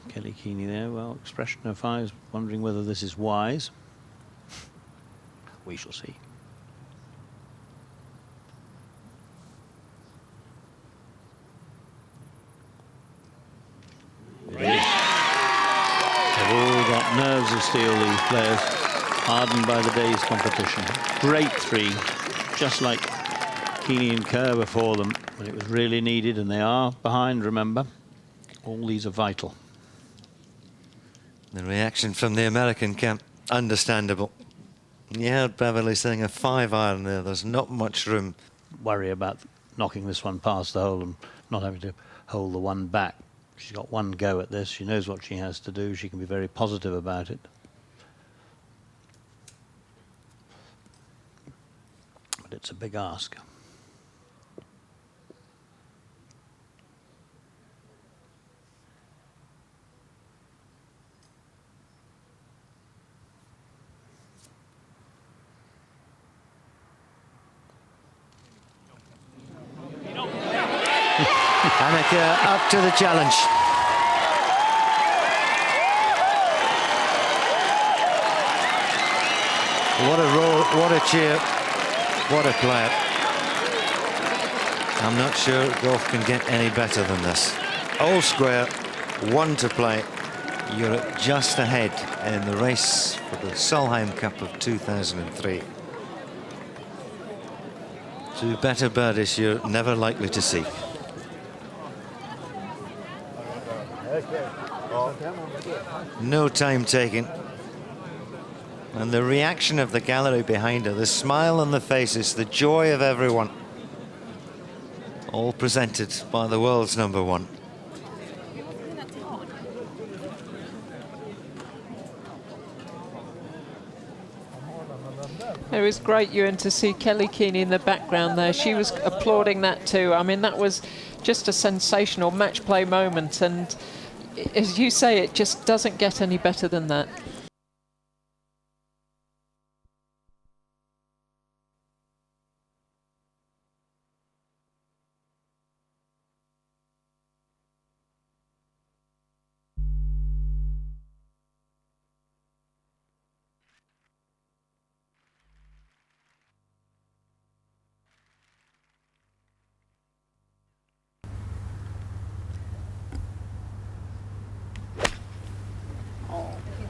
Kelly Keeney there. Well, expression of eyes, wondering whether this is wise. We shall see. It is. They've all got nerves of steel, these players, hardened by the day's competition. Great three, just like Keeney and Kerr before them when it was really needed, and they are behind, remember. All these are vital. The reaction from the American camp, understandable. You heard Beverly saying a 5-iron there. There's not much room. Worry about knocking this one past the hole and not having to hold the one back. She's got one go at this. She knows what she has to do. She can be very positive about it. But it's a big ask. Annika up to the challenge. What a roll, what a cheer, what a player. I'm not sure golf can get any better than this. All square, one to play. You're just ahead in the race for the Solheim Cup of 2003. Two better birdies you're never likely to see. No time taken. And the reaction of the gallery behind her, the smile on the faces, the joy of everyone. All presented by the world's #1. It was great, Ewan, to see Kelly Keeney in the background there. She was applauding that too. I mean, that was just a sensational match play moment, and as you say, it just doesn't get any better than that.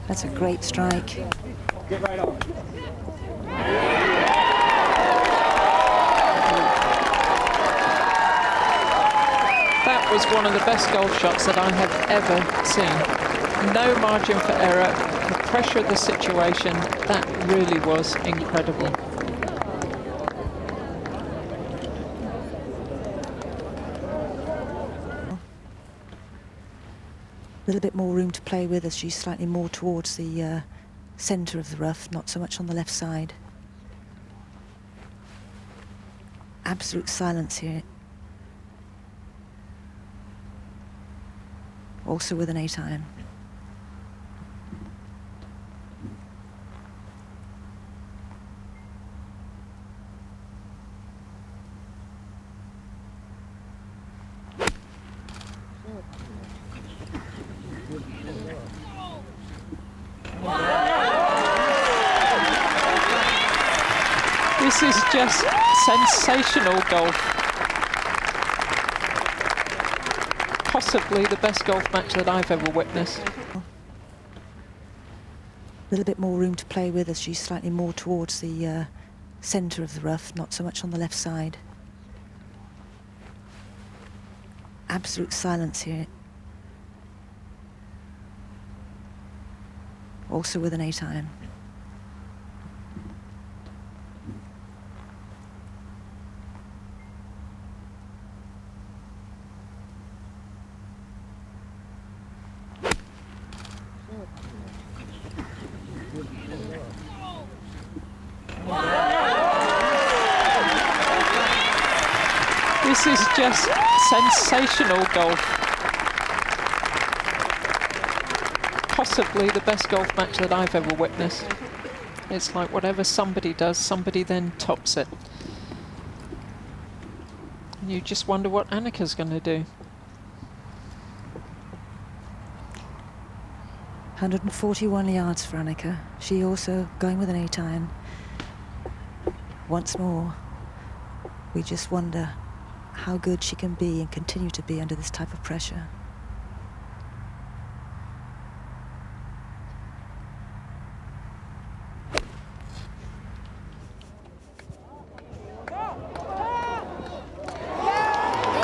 That's a great strike. Get right on. That was one of the best golf shots that I have ever seen. No margin for error, the pressure of the situation, that really was incredible. A little bit more room to play with as she's slightly more towards the centre of the rough, not so much on the left side. Absolute silence here. Also with an 8-iron. This is just sensational golf. Possibly the best golf match that I've ever witnessed. A little bit more room to play with as she's slightly more towards the centre of the rough, not so much on the left side. Absolute silence here. Also with an 8-iron. This is just sensational golf. Possibly the best golf match that I've ever witnessed. It's like whatever somebody does, somebody then tops it. And you just wonder what Annika's going to do. 141 yards for Annika. She also going with an 8-iron. Once more, we just wonder how good she can be and continue to be under this type of pressure.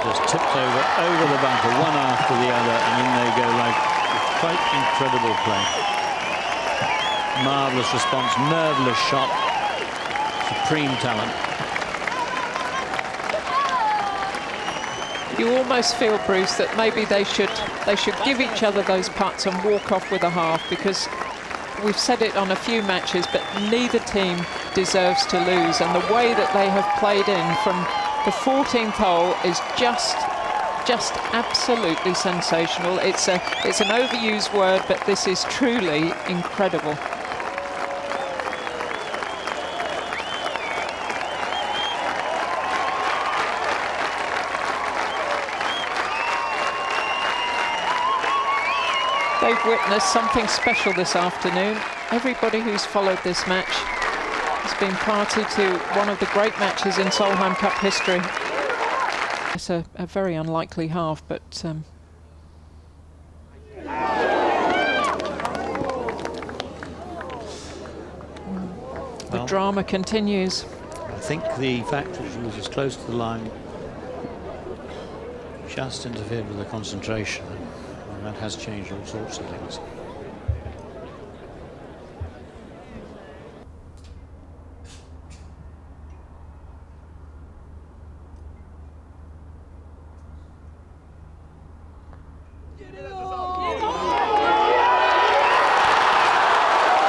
Just tipped over the bunker, one after the other, and in they go like quite incredible play. Marvellous response, nerveless shot, supreme talent. You almost feel, Bruce, that maybe they should give each other those putts and walk off with a half, because we've said it on a few matches, but neither team deserves to lose, and the way that they have played in from the 14th hole is just absolutely sensational. It's an overused word, but this is truly incredible. They've witnessed something special this afternoon. Everybody who's followed this match has been party to one of the great matches in Solheim Cup history. It's a very unlikely half, but the drama continues. I think the fact that she was as close to the line just interfered with the concentration, and that has changed all sorts of things.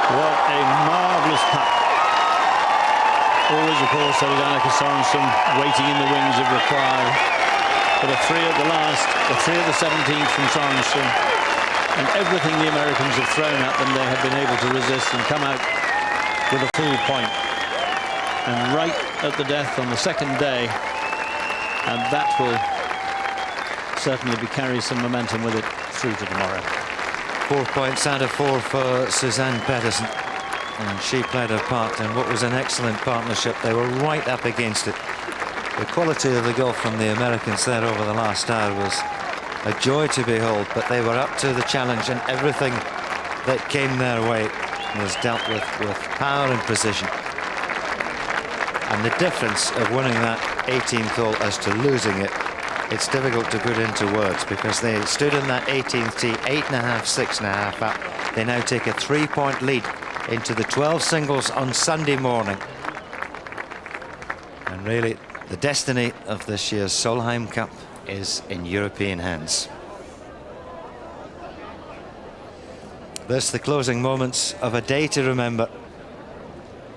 What a marvellous putt. Always, of course, there was Annika Sorensen waiting in the wings of reply. But a 3 at the last, a 3 at the 17th from Sorensen. And everything the Americans have thrown at them, they have been able to resist and come out with a full point. And right at the death on the second day, and that will certainly carry some momentum with it through to tomorrow. 4 points out of 4 for Suzanne Pettersen, and she played her part in what was an excellent partnership. They were right up against it. The quality of the golf from the Americans there over the last hour was a joy to behold, but they were up to the challenge, and everything that came their way was dealt with power and precision. And the difference of winning that 18th hole as to losing it, it's difficult to put into words, because they stood in that 18th tee 8.5, 6.5 up. They now take a 3-point lead into the 12 singles on Sunday morning. And really, the destiny of this year's Solheim Cup is in European hands. This, the closing moments of a day to remember.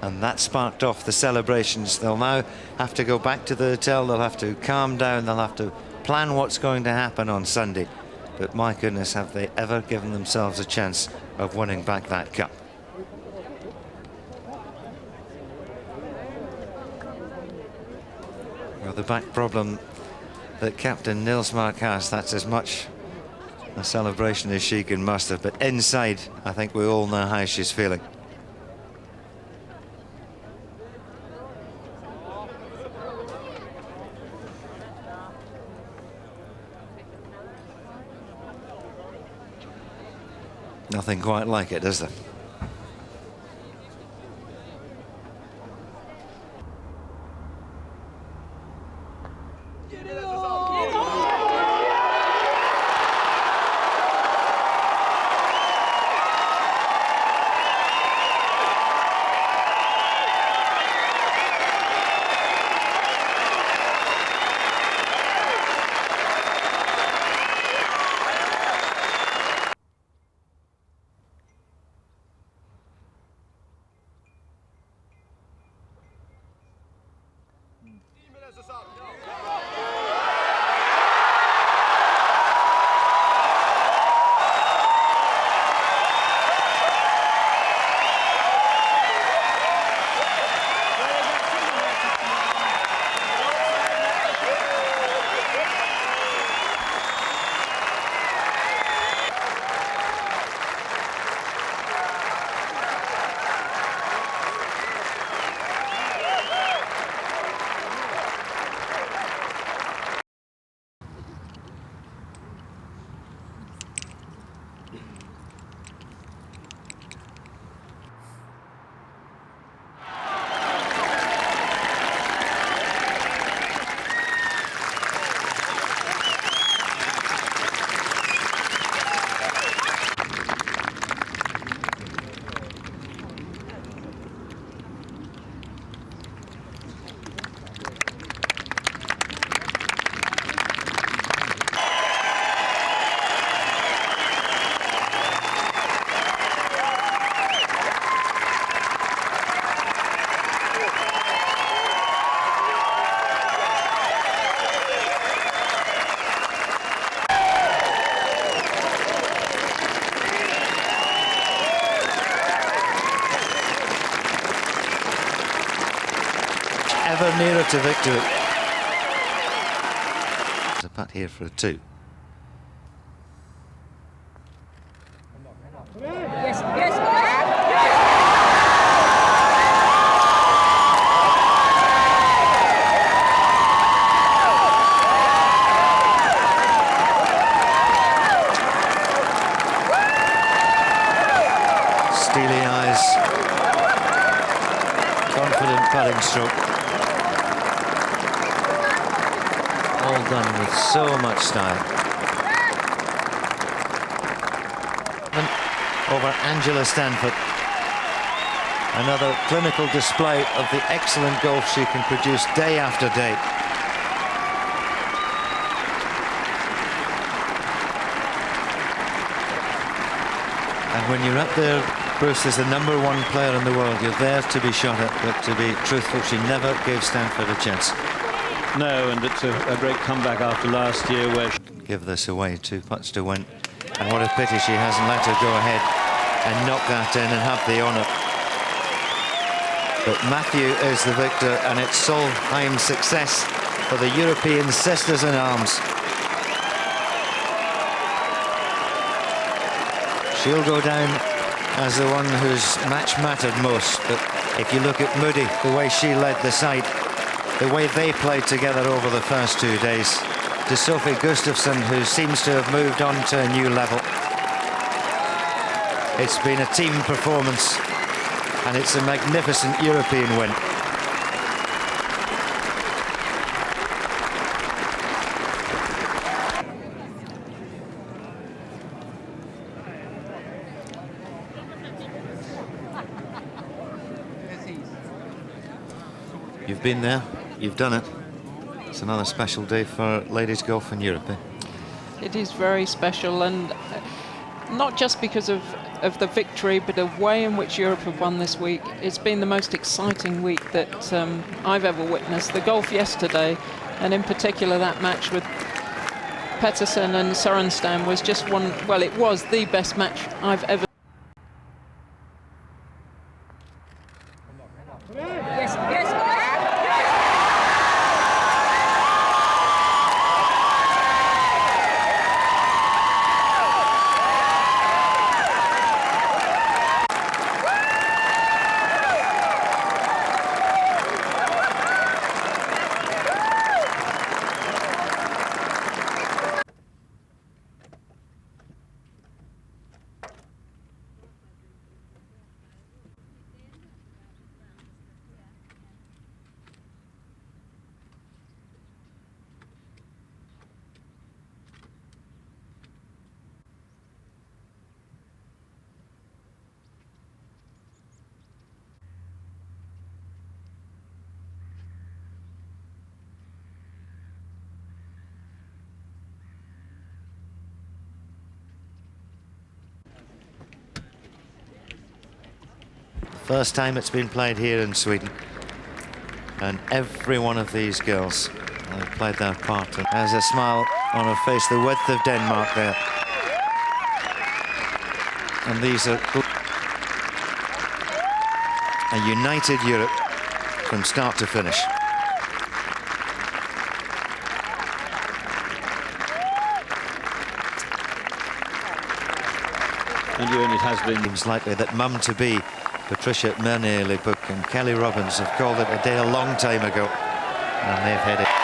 And that sparked off the celebrations. They'll now have to go back to the hotel. They'll have to calm down. They'll have to plan what's going to happen on Sunday. But my goodness, have they ever given themselves a chance of winning back that cup. Well, the back problem that Captain Nilsmark has, that's as much a celebration as she can muster. But inside, I think we all know how she's feeling. Nothing quite like it, is there? never nearer to victory. There's a putt here for a 2. Steely eyes, confident putting stroke. All done with so much style. Over Angela Stanford. Another clinical display of the excellent golf she can produce day after day. And when you're up there, Bruce, as the #1 player in the world, you're there to be shot at, but to be truthful, she never gave Stanford a chance. No, and it's a great comeback after last year where she... Give this away, 2 putts to win. And what a pity she hasn't let her go ahead and knock that in and have the honour. But Matthew is the victor, and it's Solheim success for the European Sisters in Arms. She'll go down as the one whose match mattered most. But if you look at Moody, the way she led the side, the way they played together over the first 2 days, to Sophie Gustafsson, who seems to have moved on to a new level. It's been a team performance, and it's a magnificent European win. You've been there, you've done it. It's another special day for ladies golf in Europe. It is very special, and not just because of the victory, but the way in which Europe have won this week. It's been the most exciting week that I've ever witnessed. The golf yesterday, and in particular that match with Pettersson and Sorenstam, was just one, well, it was the best match I've ever. First time it's been played here in Sweden, and every one of these girls have played their part and has a smile on her face, the width of Denmark there. And these are a united Europe from start to finish. And it has been. Seems likely that mum-to-be Patricia Mernier-Lebuc and Kelly Robbins have called it a day a long time ago, and they've had it.